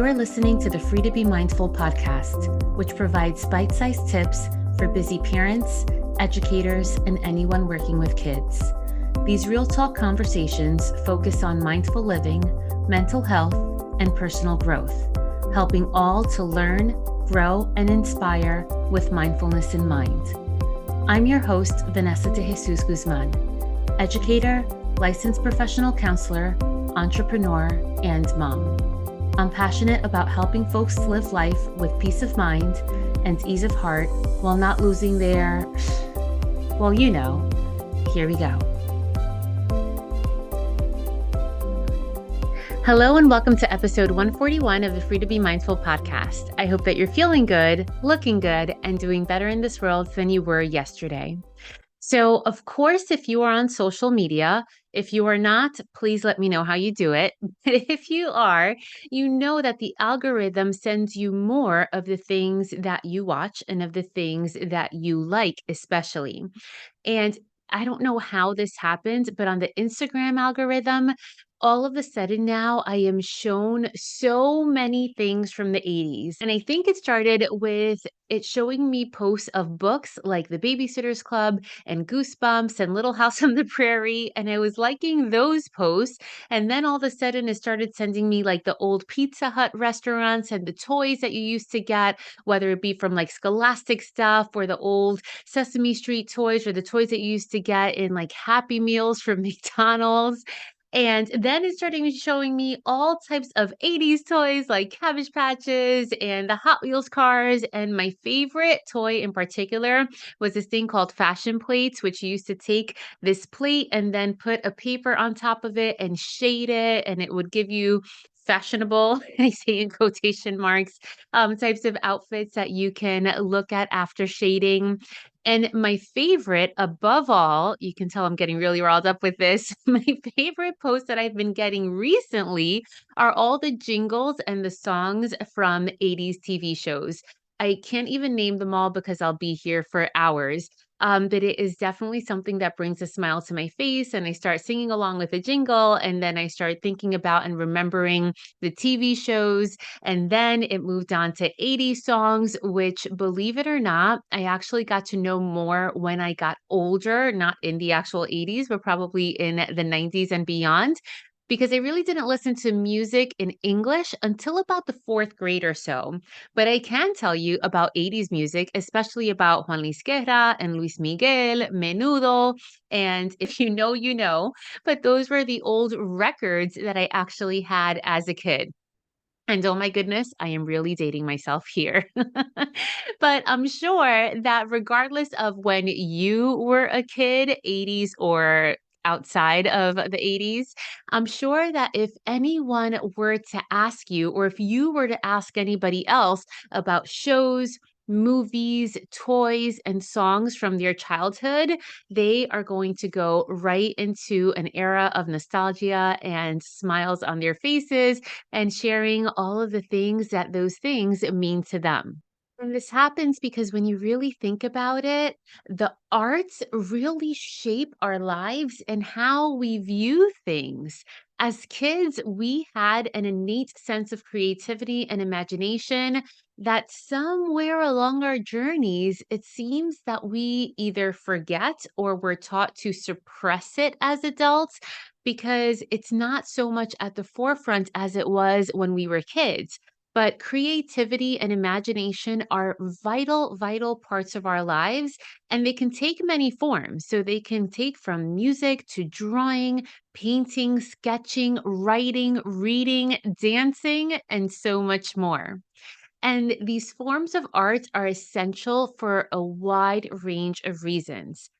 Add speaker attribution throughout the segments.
Speaker 1: You're listening to the Free to Be Mindful podcast, which provides bite-sized tips for busy parents, educators, and anyone working with kids. These real talk conversations focus on mindful living, mental health, and personal growth, helping all to learn, grow, and inspire with mindfulness in mind. I'm your host, Vanessa de Jesus Guzman, educator, licensed professional counselor, entrepreneur, and mom. I'm passionate about helping folks live life with peace of mind and ease of heart while not losing their, well, you know, here we go. Hello and welcome to episode 141 of the Free to Be Mindful podcast. I hope that you're feeling good, looking good, and doing better in this world than you were yesterday. So, of course, if you are on social media, if you are not, please let me know how you do it. But if you are, you know that the algorithm sends you more of the things that you watch and of the things that you like, especially. And I don't know how this happened, but on the Instagram algorithm, all of a sudden now I am shown so many things from the 80s. And I think it started with it showing me posts of books like The Babysitter's Club and Goosebumps and Little House on the Prairie. And I was liking those posts. And then all of a sudden it started sending me like the old Pizza Hut restaurants and the toys that you used to get, whether it be from like Scholastic stuff or the old Sesame Street toys or the toys that you used to get in like Happy Meals from McDonald's. And then it started showing me all types of 80s toys like Cabbage Patches and the Hot Wheels cars. And my favorite toy in particular was this thing called fashion plates, which you used to take this plate and then put a paper on top of it and shade it, and it would give you fashionable, I say in quotation marks, types of outfits that you can look at after shading. And my favorite, above all, you can tell I'm getting really riled up with this. My favorite post that I've been getting recently are all the jingles and the songs from 80s TV shows. I can't even name them all because I'll be here for hours. But it is definitely something that brings a smile to my face, and I start singing along with the jingle, and then I start thinking about and remembering the TV shows. And then it moved on to 80s songs, which, believe it or not, I actually got to know more when I got older, not in the actual 80s, but probably in the 90s and beyond. Because I really didn't listen to music in English until about the fourth grade or so. But I can tell you about 80s music, especially about Juan Luis Guerra and Luis Miguel, Menudo. And if you know, you know. But those were the old records that I actually had as a kid. And oh my goodness, I am really dating myself here. But I'm sure that regardless of when you were a kid, 80s or outside of the 80s, I'm sure that if anyone were to ask you, or if you were to ask anybody else about shows, movies, toys, and songs from their childhood, they are going to go right into an era of nostalgia and smiles on their faces and sharing all of the things that those things mean to them. And this happens because when you really think about it, the arts really shape our lives and how we view things. As kids, we had an innate sense of creativity and imagination that somewhere along our journeys, it seems that we either forget or we're taught to suppress it as adults because it's not so much at the forefront as it was when we were kids. But creativity and imagination are vital, vital parts of our lives, and they can take many forms. So they can take from music to drawing, painting, sketching, writing, reading, dancing, and so much more. And these forms of art are essential for a wide range of reasons.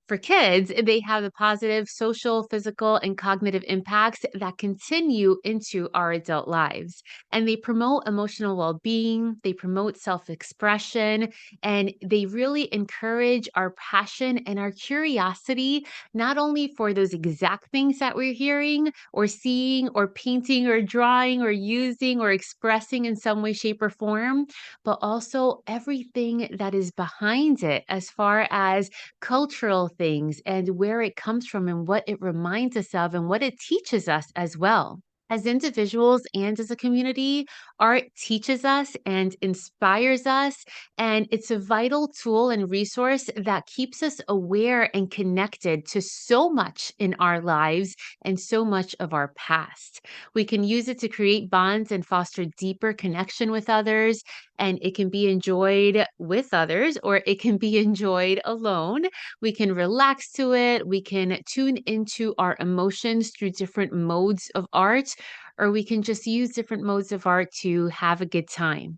Speaker 1: For kids, they have the positive social, physical, and cognitive impacts that continue into our adult lives. And they promote emotional well being, they promote self expression, and they really encourage our passion and our curiosity, not only for those exact things that we're hearing or seeing or painting or drawing or using or expressing in some way, shape, or form, but also everything that is behind it as far as cultural things and where it comes from and what it reminds us of and what it teaches us as well. As individuals and as a community, art teaches us and inspires us, and it's a vital tool and resource that keeps us aware and connected to so much in our lives and so much of our past. We can use it to create bonds and foster deeper connection with others, and it can be enjoyed with others or it can be enjoyed alone. We can relax to it, we can tune into our emotions through different modes of art, or we can just use different modes of art to have a good time.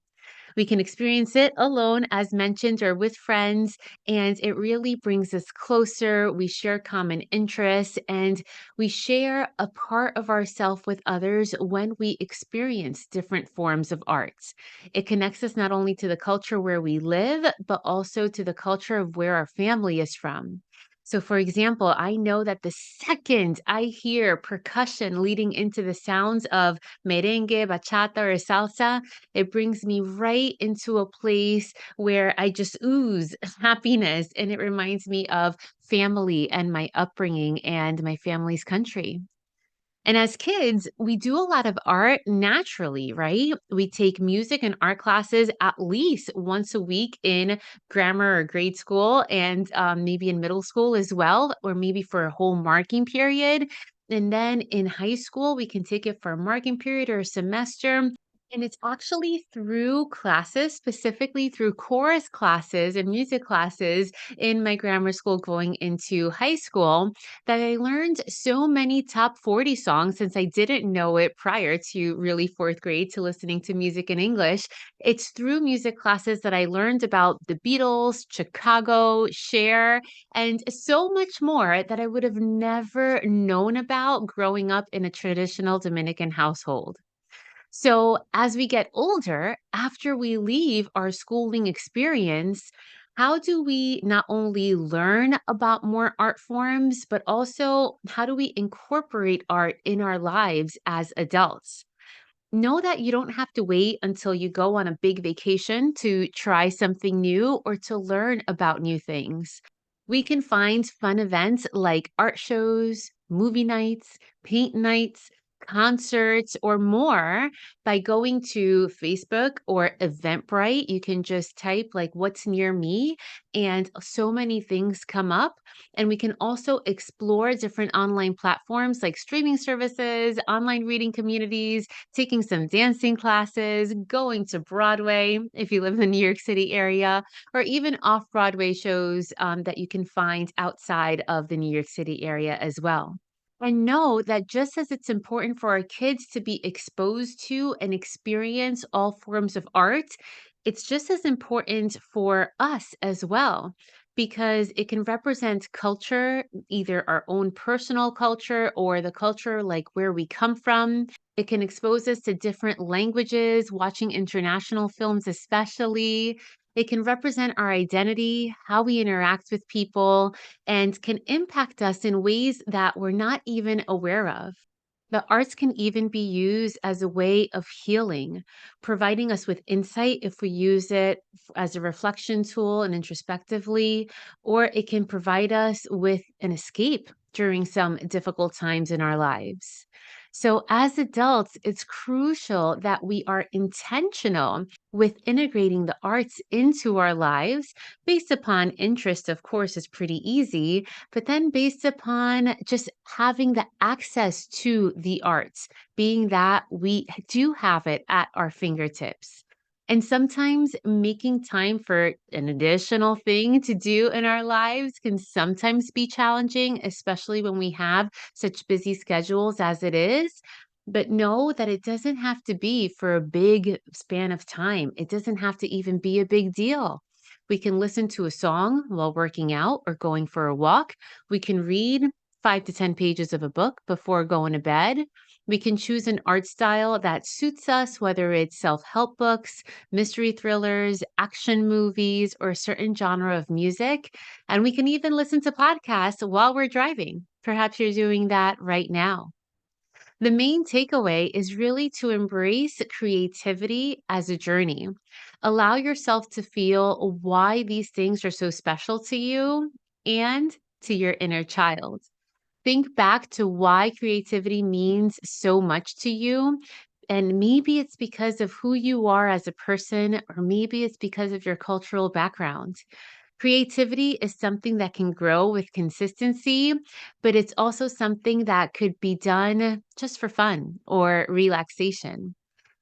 Speaker 1: We can experience it alone, as mentioned, or with friends, and it really brings us closer. We share common interests and we share a part of ourselves with others when we experience different forms of art. It connects us not only to the culture where we live, but also to the culture of where our family is from. So, for example, I know that the second I hear percussion leading into the sounds of merengue, bachata, or salsa, it brings me right into a place where I just ooze happiness, and it reminds me of family and my upbringing and my family's country. And as kids, we do a lot of art naturally, right? We take music and art classes at least once a week in grammar or grade school, and maybe in middle school as well, or maybe for a whole marking period. And then in high school, we can take it for a marking period or a semester. And it's actually through classes, specifically through chorus classes and music classes in my grammar school going into high school, that I learned so many top 40 songs since I didn't know it prior to really fourth grade to listening to music in English. It's through music classes that I learned about the Beatles, Chicago, Cher, and so much more that I would have never known about growing up in a traditional Dominican household. So, as we get older, after we leave our schooling experience, how do we not only learn about more art forms, but also how do we incorporate art in our lives as adults? Know that you don't have to wait until you go on a big vacation to try something new or to learn about new things. We can find fun events like art shows, movie nights, paint nights, concerts, or more by going to Facebook or Eventbrite. You can just type like what's near me, and so many things come up. And we can also explore different online platforms like streaming services, online reading communities, taking some dancing classes, going to Broadway if you live in the New York City area, or even off Broadway shows that you can find outside of the New York City area as well. And know that just as it's important for our kids to be exposed to and experience all forms of art, it's just as important for us as well, because it can represent culture, either our own personal culture or the culture like where we come from. It can expose us to different languages, watching international films, especially. It can represent our identity, how we interact with people, and can impact us in ways that we're not even aware of. The arts can even be used as a way of healing, providing us with insight if we use it as a reflection tool and introspectively, or it can provide us with an escape during some difficult times in our lives. So, as adults, it's crucial that we are intentional with integrating the arts into our lives based upon interest. Of course, is pretty easy, but then based upon just having the access to the arts, being that we do have it at our fingertips. And sometimes making time for an additional thing to do in our lives can sometimes be challenging, especially when we have such busy schedules as it is. But know that it doesn't have to be for a big span of time. It doesn't have to even be a big deal. We can listen to a song while working out or going for a walk. We can read 5 to 10 pages of a book before going to bed. We can choose an art style that suits us, whether it's self help books, mystery thrillers, action movies, or a certain genre of music. And we can even listen to podcasts while we're driving. Perhaps you're doing that right now. The main takeaway is really to embrace creativity as a journey. Allow yourself to feel why these things are so special to you and to your inner child. Think back to why creativity means so much to you. And maybe it's because of who you are as a person, or maybe it's because of your cultural background. Creativity is something that can grow with consistency, but it's also something that could be done just for fun or relaxation.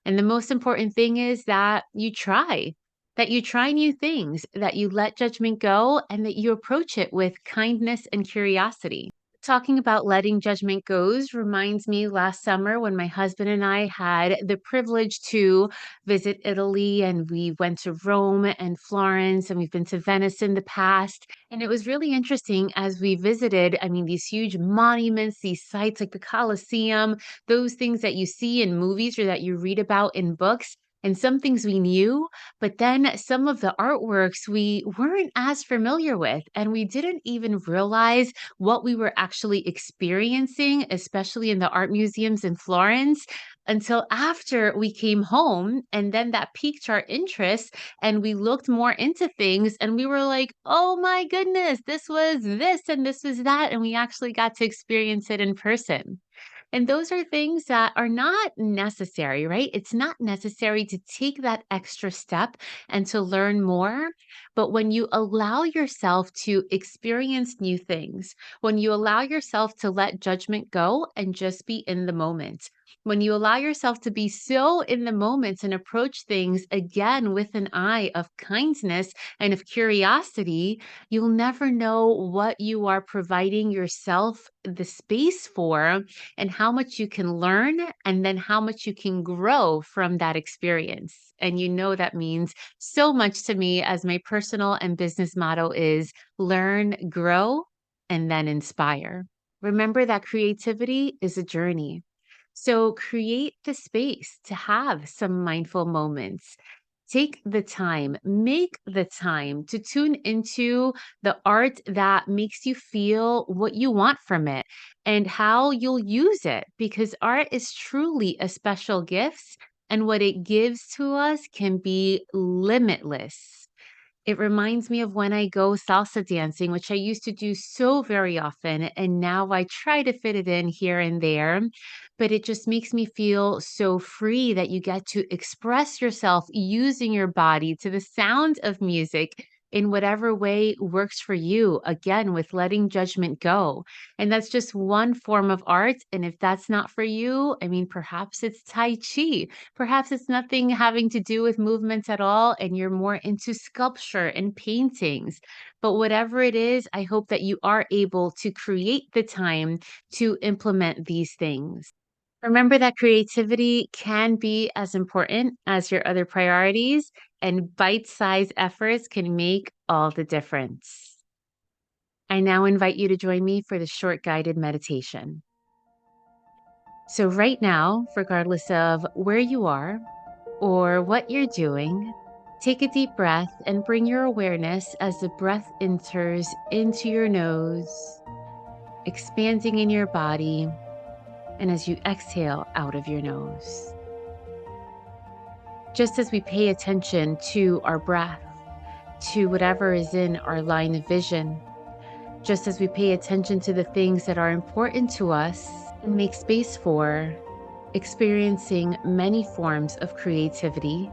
Speaker 1: And the most important thing is that you try new things, that you let judgment go, and that you approach it with kindness and curiosity. Talking about letting judgment goes reminds me last summer when my husband and I had the privilege to visit Italy, and we went to Rome and Florence, and we've been to Venice in the past. And it was really interesting as we visited, I mean, these huge monuments, these sites like the Colosseum, those things that you see in movies or that you read about in books. And some things we knew, but then some of the artworks we weren't as familiar with, and we didn't even realize what we were actually experiencing, especially in the art museums in Florence, until after we came home. And then that piqued our interest, and we looked more into things, and we were like, oh my goodness, this was this and this was that. And we actually got to experience it in person. And those are things that are not necessary, right? It's not necessary to take that extra step and to learn more. But when you allow yourself to experience new things, when you allow yourself to let judgment go and just be in the moment, when you allow yourself to be so in the moment and approach things again with an eye of kindness and of curiosity, you'll never know what you are providing yourself the space for, and how much you can learn, and then how much you can grow from that experience. And you know that means so much to me, as my personal and business motto is learn, grow, and then inspire. Remember that creativity is a journey. So create the space to have some mindful moments. Take the time, make the time to tune into the art that makes you feel what you want from it and how you'll use it, because art is truly a special gift, and what it gives to us can be limitless. It reminds me of when I go salsa dancing, which I used to do so very often, and now I try to fit it in here and there. But it just makes me feel so free that you get to express yourself using your body to the sound of music in whatever way works for you, again, with letting judgment go. And that's just one form of art. And if that's not for you, I mean, perhaps it's Tai Chi. Perhaps it's nothing having to do with movements at all, and you're more into sculpture and paintings. But whatever it is, I hope that you are able to create the time to implement these things. Remember that creativity can be as important as your other priorities, and bite sized efforts can make all the difference. I now invite you to join me for the short guided meditation. So, right now, regardless of where you are or what you're doing, take a deep breath and bring your awareness as the breath enters into your nose, expanding in your body, and as you exhale out of your nose. Just as we pay attention to our breath, to whatever is in our line of vision, just as we pay attention to the things that are important to us and make space for experiencing many forms of creativity,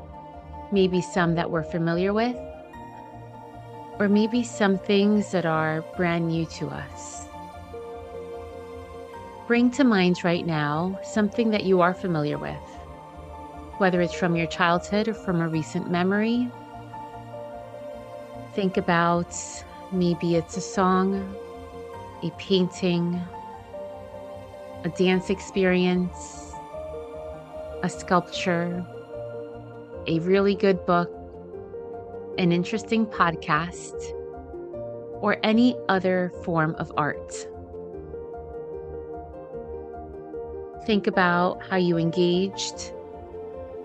Speaker 1: maybe some that we're familiar with, or maybe some things that are brand new to us. Bring to mind right now something that you are familiar with, whether it's from your childhood or from a recent memory. Think about maybe it's a song, a painting, a dance experience, a sculpture, a really good book, an interesting podcast, or any other form of art. Think about how you engaged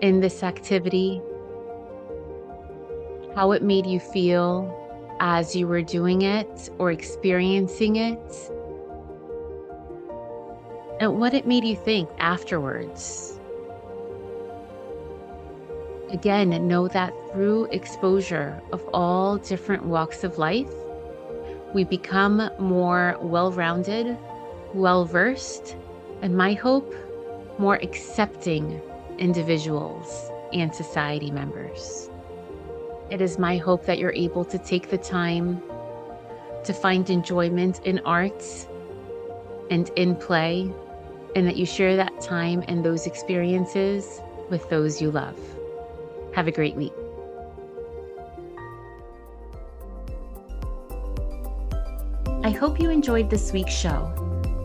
Speaker 1: in this activity, how it made you feel as you were doing it or experiencing it, and what it made you think afterwards. Again, know that through exposure of all different walks of life, we become more well-rounded, well-versed, and my hope, more accepting individuals and society members. It is my hope that you're able to take the time to find enjoyment in arts and in play, and that you share that time and those experiences with those you love. Have a great week. I hope you enjoyed this week's show.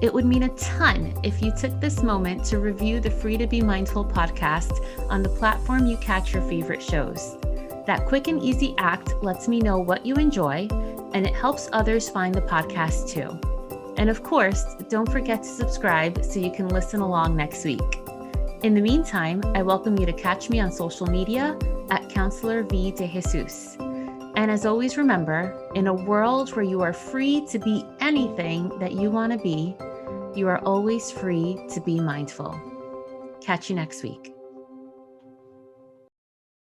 Speaker 1: It would mean a ton if you took this moment to review the Free to Be Mindful podcast on the platform you catch your favorite shows. That quick and easy act lets me know what you enjoy, and it helps others find the podcast too. And of course, don't forget to subscribe so you can listen along next week. In the meantime, I welcome you to catch me on social media at Counselor V de Jesus. And as always, remember, in a world where you are free to be anything that you want to be, you are always free to be mindful. Catch you next week.